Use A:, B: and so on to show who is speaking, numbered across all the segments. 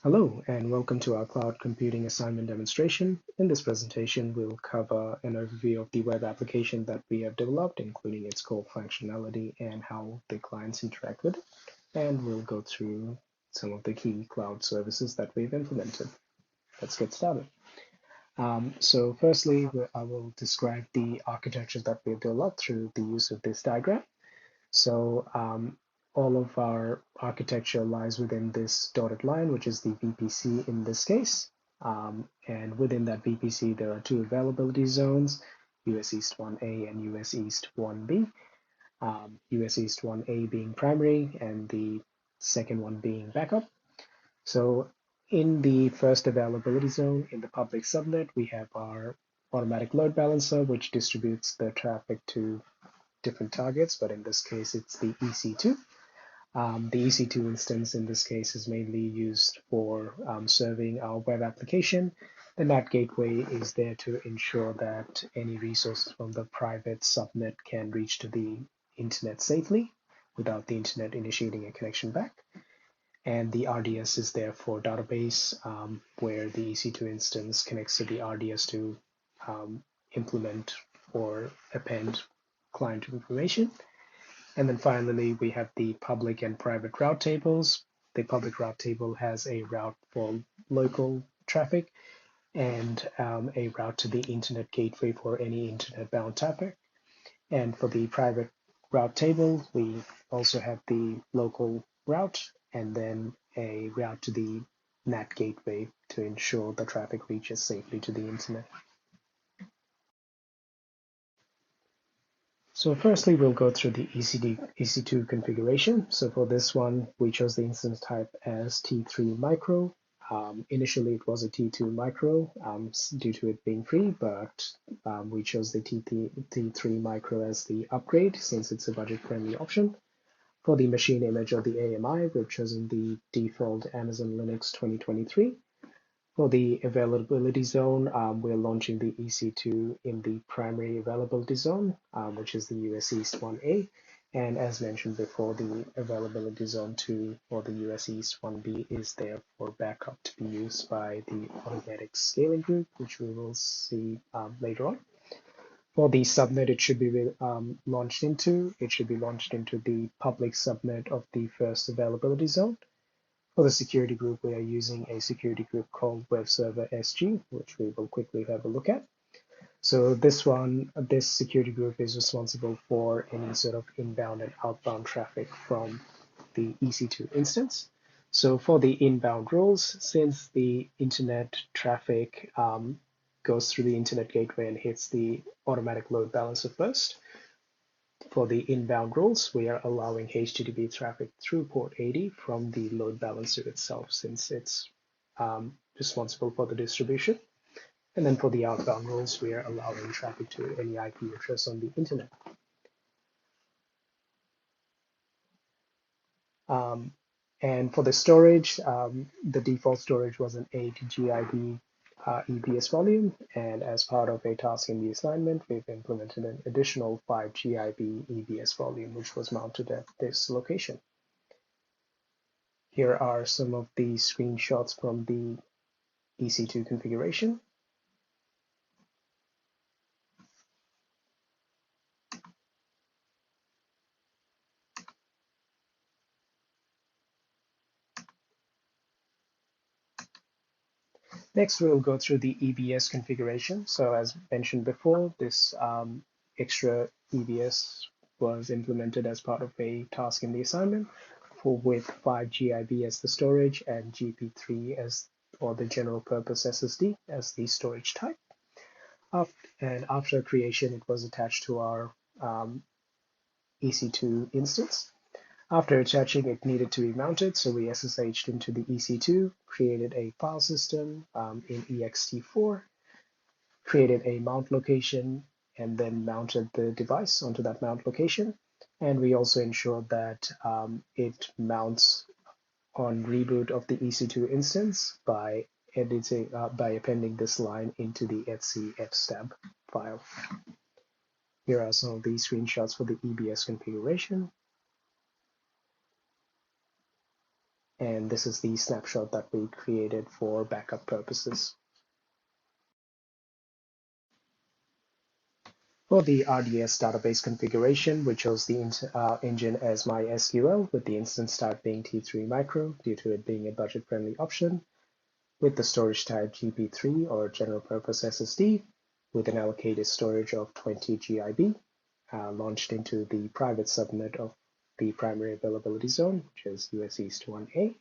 A: Hello, and welcome to our cloud computing assignment demonstration. In this presentation, we'll cover an overview of the web application that we have developed, including its core functionality and how the clients interact with it. And we'll go through some of the key cloud services that we've implemented. Let's get started. So firstly, I will describe the architecture that we've developed through the use of this diagram. So all of our architecture lies within this dotted line, which is the VPC in this case. And within that VPC, there are two availability zones, US East 1A and US East 1B. US East 1A being primary and the second one being backup. So in the first availability zone, in the public subnet, we have our automatic load balancer, which distributes the traffic to different targets, but in this case, it's the EC2. The EC2 instance in this case is mainly used for serving our web application. The NAT gateway is there to ensure that any resources from the private subnet can reach to the internet safely without the internet initiating a connection back. And the RDS is there for database, where the EC2 instance connects to the RDS to implement or append client information. And then finally, we have the public and private route tables. The public route table has a route for local traffic and a route to the internet gateway for any internet-bound traffic. And for the private route table, we also have the local route and then a route to the NAT gateway to ensure the traffic reaches safely to the internet. So firstly, we'll go through the EC2 configuration. So for this one, we chose the instance type as T3 micro. Initially, it was a T2 micro due to it being free, but we chose the T3 micro as the upgrade since it's a budget-friendly option. For the machine image of the AMI, we've chosen the default Amazon Linux 2023. For the availability zone, we're launching the EC2 in the primary availability zone, which is the US East 1A. And as mentioned before, the availability zone 2 or the US East 1B is there for backup to be used by the automatic scaling group, which we will see later on. For the subnet it should be launched into, the public subnet of the first availability zone. For the security group, we are using a security group called Web Server SG, which we will quickly have a look at. So this security group is responsible for any sort of inbound and outbound traffic from the EC2 instance. So for the inbound rules, since the internet traffic goes through the internet gateway and hits the automatic load balancer first, for the inbound rules, we are allowing HTTP traffic through port 80 from the load balancer itself, since it's responsible for the distribution. And then for the outbound rules, we are allowing traffic to any IP address on the internet. And for the storage, the default storage was an 8 GIB EBS volume, and as part of a task in the assignment, we've implemented an additional 5 GIB EBS volume, which was mounted at this location. Here are some of the screenshots from the EC2 configuration. Next, we'll go through the EBS configuration. So as mentioned before, this extra EBS was implemented as part of a task in the assignment with 5 GIB as the storage and GP3 as or the general purpose SSD as the storage type. And after creation, it was attached to our EC2 instance. After attaching, it needed to be mounted, so we SSH'd into the EC2, created a file system in ext4, created a mount location, and then mounted the device onto that mount location. And we also ensured that it mounts on reboot of the EC2 instance by appending this line into the etc fstab file. Here are some of the screenshots for the EBS configuration. and this is the snapshot that we created for backup purposes. For the RDS database configuration, we chose the engine as MySQL, with the instance type being T3 Micro due to it being a budget-friendly option, with the storage type GP3 or general purpose SSD, with an allocated storage of 20 GB, launched into the private subnet of the primary availability zone, which is US East 1A.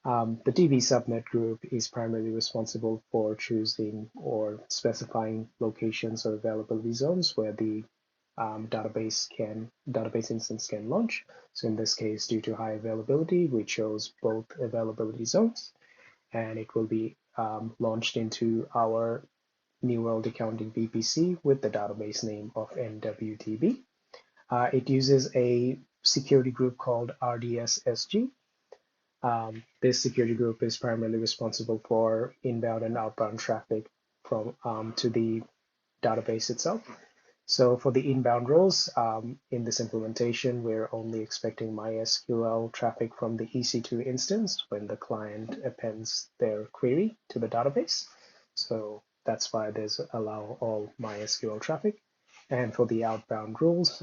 A: The DB subnet group is primarily responsible for choosing or specifying locations or availability zones where the database instance can launch. So in this case, due to high availability, we chose both availability zones, and it will be launched into our New World Accounting VPC with the database name of NWDB. It uses a security group called RDSSG. This security group is primarily responsible for inbound and outbound traffic from to the database itself. So for the inbound roles, in this implementation, we're only expecting MySQL traffic from the EC2 instance when the client appends their query to the database. So that's why there's allow all MySQL traffic. And for the outbound rules,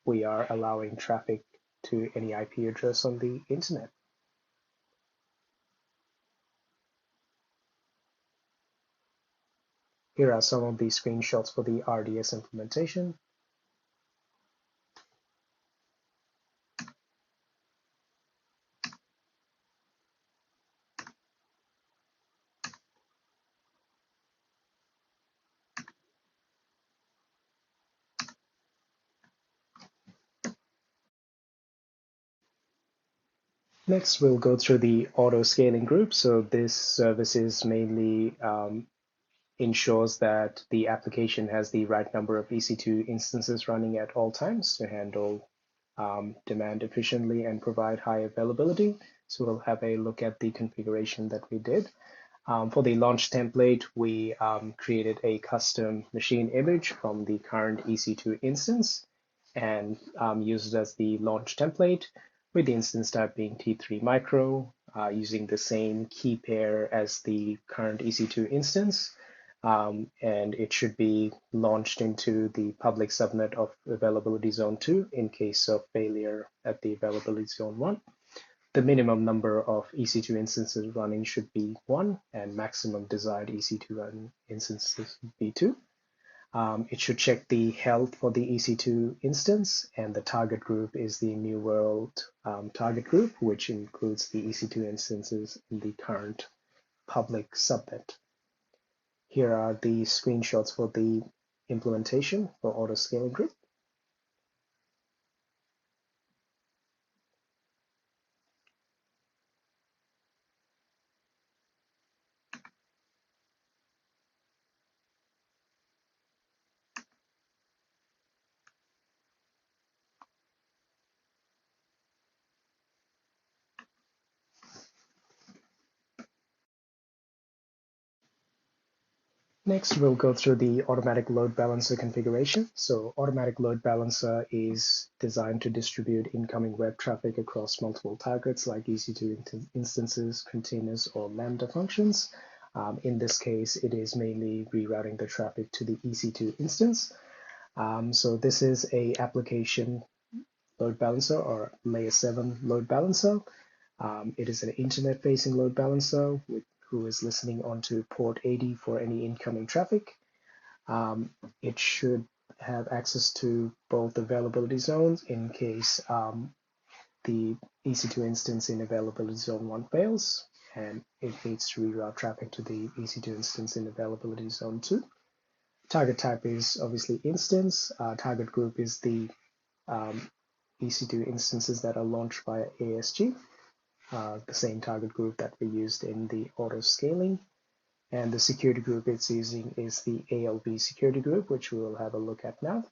A: we are allowing traffic to any IP address on the internet. Here are some of the screenshots for the RDS implementation. Next, we'll go through the auto scaling group. So this service is mainly ensures that the application has the right number of EC2 instances running at all times to handle demand efficiently and provide high availability. So we'll have a look at the configuration that we did. For the launch template, we created a custom machine image from the current EC2 instance and used it as the launch template, with the instance type being T3 Micro, using the same key pair as the current EC2 instance. And it should be launched into the public subnet of availability zone 2 in case of failure at the availability zone 1. The minimum number of EC2 instances running should be 1, and maximum desired EC2 running instances would be 2. It should check the health for the EC2 instance, and the target group is the New World target group, which includes the EC2 instances in the current public subnet. Here are the screenshots for the implementation for auto scaling group. Next, we'll go through the automatic load balancer configuration. So automatic load balancer is designed to distribute incoming web traffic across multiple targets like EC2 instances, containers, or Lambda functions. In this case, it is mainly rerouting the traffic to the EC2 instance. So this is a application load balancer or layer 7 load balancer. It is an internet-facing load balancer who is listening onto port 80 for any incoming traffic. It should have access to both availability zones in case the EC2 instance in availability zone 1 fails, and it needs to reroute traffic to the EC2 instance in availability zone 2. Target type is obviously instance. Target group is the EC2 instances that are launched by ASG. The same target group that we used in the auto scaling. And the security group it's using is the ALB security group, which we will have a look at now.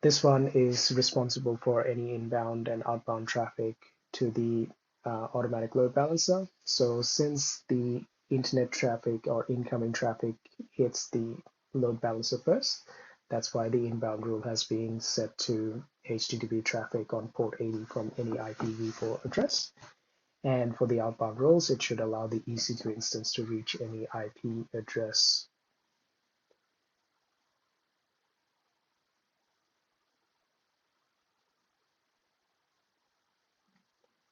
A: This one is responsible for any inbound and outbound traffic to the automatic load balancer. So since the internet traffic or incoming traffic hits the load balancer first, that's why the inbound rule has been set to HTTP traffic on port 80 from any IPv4 address. And for the outbound roles, it should allow the EC2 instance to reach any IP address.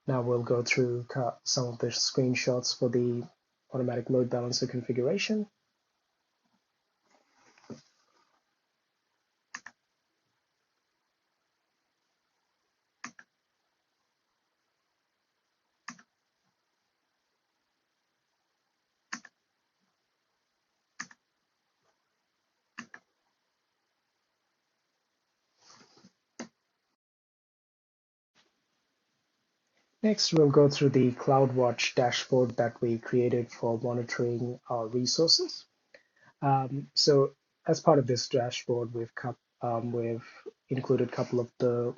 A: Now we'll go through some of the screenshots for the automatic load balancer configuration. Next, we'll go through the CloudWatch dashboard that we created for monitoring our resources. So as part of this dashboard, we've included a couple of the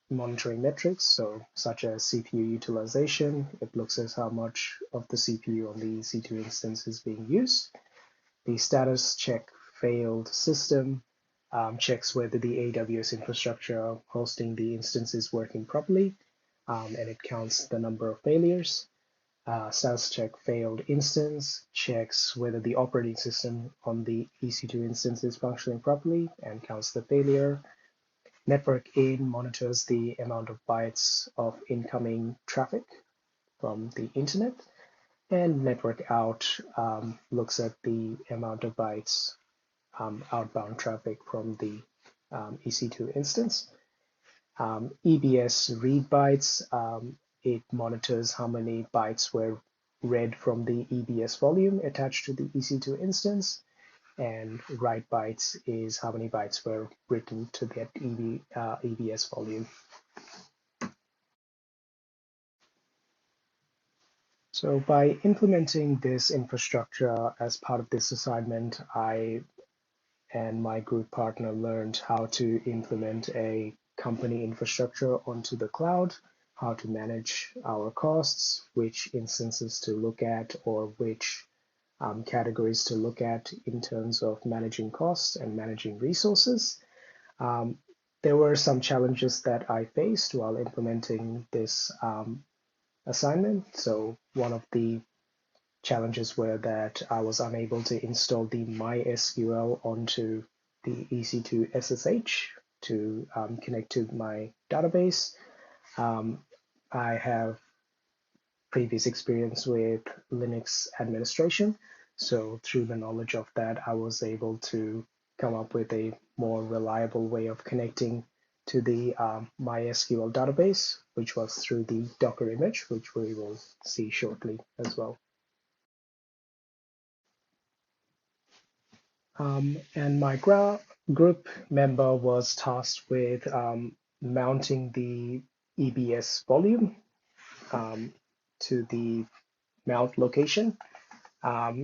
A: monitoring metrics, such as CPU utilization. It looks at how much of the CPU on the EC2 instance is being used. The status check failed system checks whether the AWS infrastructure hosting the instance is working properly, and it counts the number of failures. Status check failed instance checks whether the operating system on the EC2 instance is functioning properly and counts the failure. Network in monitors the amount of bytes of incoming traffic from the internet, and network out looks at the amount of bytes outbound traffic from the EC2 instance. EBS read bytes, it monitors how many bytes were read from the EBS volume attached to the EC2 instance, and write bytes is how many bytes were written to that EBS volume. So by implementing this infrastructure as part of this assignment, I and my group partner learned how to implement a company infrastructure onto the cloud, how to manage our costs, which instances to look at, or which categories to look at in terms of managing costs and managing resources. There were some challenges that I faced while implementing this assignment. So one of the challenges were that I was unable to install the MySQL onto the EC2 SSH to connect to my database. I have previous experience with Linux administration, so through the knowledge of that, I was able to come up with a more reliable way of connecting to the MySQL database, which was through the Docker image, which we will see shortly as well. And my group member was tasked with mounting the EBS volume to the mount location.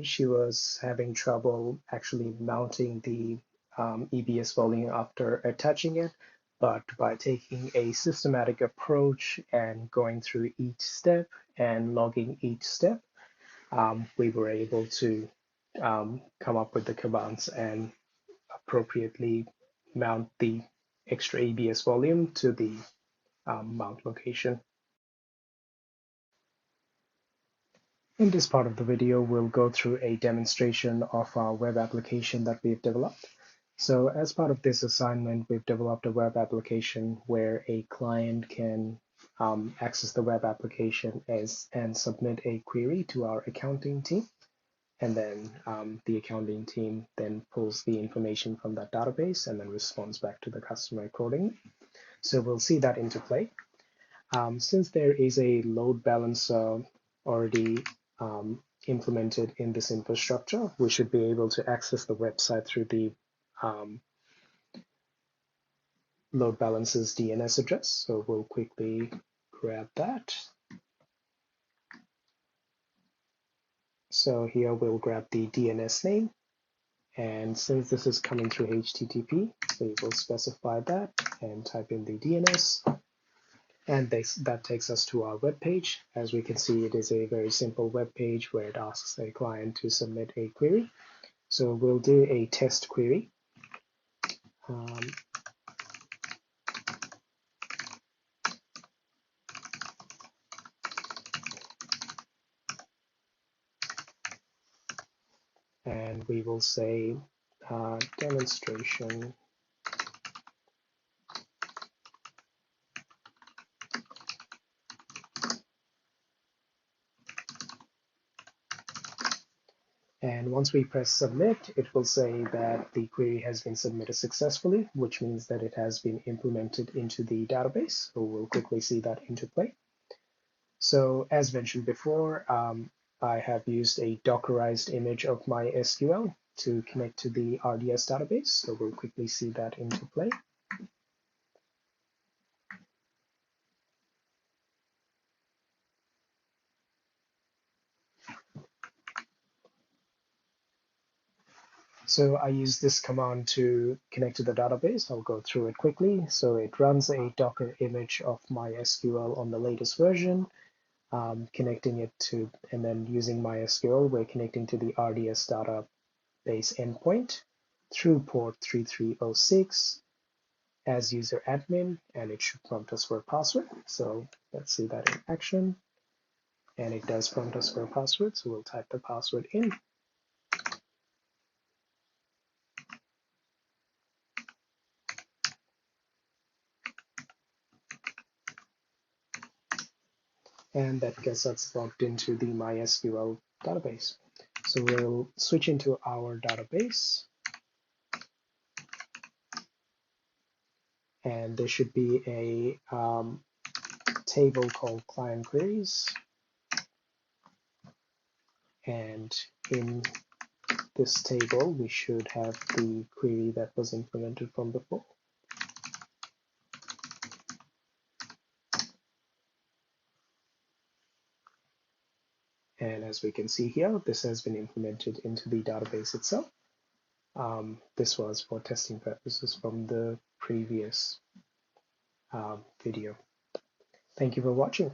A: She was having trouble actually mounting the EBS volume after attaching it, but by taking a systematic approach and going through each step and logging each step, we were able to come up with the commands and appropriately mount the extra EBS volume to the mount location. In this part of the video, we'll go through a demonstration of our web application that we've developed. So as part of this assignment, we've developed a web application where a client can access the web application and submit a query to our accounting team. And then the accounting team then pulls the information from that database and then responds back to the customer accordingly. So we'll see that into play. Since there is a load balancer already implemented in this infrastructure, we should be able to access the website through the load balancer's DNS address. So we'll quickly grab that. So here we'll grab the DNS name. And since this is coming through HTTP, we will specify that and type in the DNS. And that takes us to our web page. As we can see, it is a very simple web page where it asks a client to submit a query. So we'll do a test query. and we will say demonstration And once we press submit, it will say that the query has been submitted successfully, which means that it has been implemented into the database. So we'll quickly see that into play. So as mentioned before, I have used a Dockerized image of MySQL to connect to the RDS database. So we'll quickly see that into play. So I use this command to connect to the database. I'll go through it quickly. So it runs a Docker image of MySQL on the latest version, connecting it to, and then using MySQL, we're connecting to the RDS database endpoint through port 3306 as user admin, and it should prompt us for a password. So let's see that in action. And it does prompt us for a password. So we'll type the password in. And that gets us logged into the MySQL database. So we'll switch into our database. And there should be a table called client queries. And in this table, we should have the query that was implemented from before. And as we can see here, this has been implemented into the database itself. This was for testing purposes from the previous video. Thank you for watching.